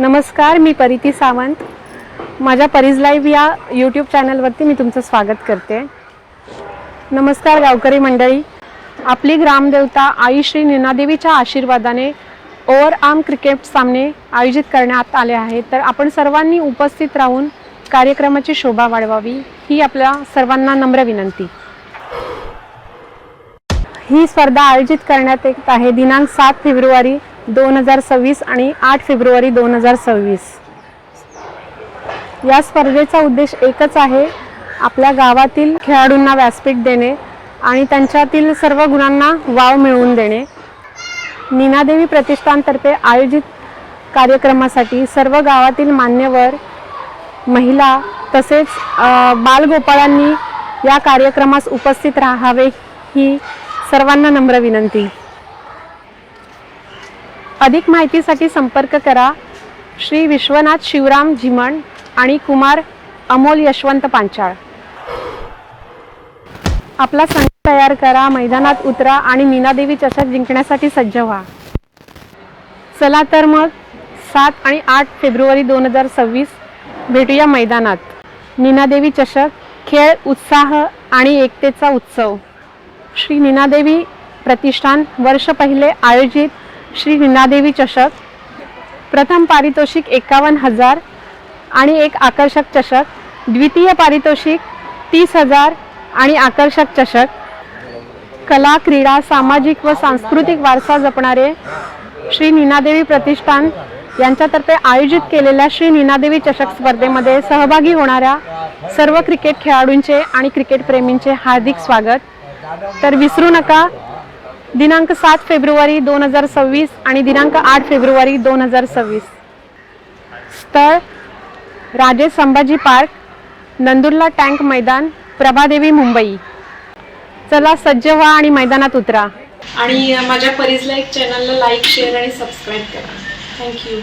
नमस्कार, मी परिती सावंत. माझ्या परीज लाईव्ह या यूट्यूब चॅनलवरती मी तुमचं स्वागत करते. नमस्कार गावकरी मंडळी. आपली ग्रामदेवता आई श्री नीनादेवीच्या आशीर्वादाने ओव्हरआर्म क्रिकेट सामने आयोजित करण्यात आले आहेत. तर आपण सर्वांनी उपस्थित राहून कार्यक्रमाची शोभा वाढवावी ही आपल्या सर्वांना नम्र विनंती. ही स्पर्धा आयोजित करण्यात येत आहे दिनांक 7 फेब्रुवारी 2026 आणि 8 फेब्रुवारी 2026. या स्पर्धेचा उद्देश एकच आहे, आपल्या गावातील खेळाडूंना व्यासपीठ देणे आणि त्यांच्यातील सर्व गुणांना वाव मिळवून देणे. नीनादेवी प्रतिष्ठानतर्फे आयोजित कार्यक्रमासाठी सर्व गावातील मान्यवर, महिला तसेच बालगोपाळांनी या कार्यक्रमास उपस्थित राहावे ही सर्वांना नम्र विनंती. अधिक माहितीसाठी संपर्क करा श्री विश्वनाथ शिवराम झिमण आणि कुमार अमोल यशवंत पांचाळ. आपला संघ तयार करा, मैदानात उतरा आणि नीनादेवी चषक जिंकण्यासाठी सज्ज व्हा. चला तर मग 7 आणि 8 फेब्रुवारी 2026 भेटूया मैदानात. नीनादेवी चषक, खेळ, उत्साह आणि एकतेचा उत्सव. श्री नीनादेवी प्रतिष्ठान वर्ष पहिले आयोजित श्री नीनादेवी चषक. प्रथम पारितोषिक 51,000 आणि एक आकर्षक चषक. द्वितीय पारितोषिक 30,000 आणि आकर्षक चषक. कला, क्रीडा, सामाजिक व सांस्कृतिक वारसा जपणारे श्री नीनादेवी प्रतिष्ठान यांच्यातर्फे आयोजित केलेल्या श्री नीनादेवी चषक स्पर्धेमध्ये सहभागी होणाऱ्या सर्व क्रिकेट खेळाडूंचे आणि क्रिकेट प्रेमींचे हार्दिक स्वागत. तर विसरू नका, दिनांक 7 फेब्रुवारी 2026 आणि दिनांक 8 फेब्रुवारी 2026. स्थळ राजे संभाजी पार्क, नंदुरला टँक मैदान, प्रभादेवी, मुंबई. चला सज्ज व्हा आणि मैदानात उतरा. आणि माझ्या परीज लाईव्ह चॅनलला लाईक, शेअर आणि सबस्क्राईब करा. थँक्यू.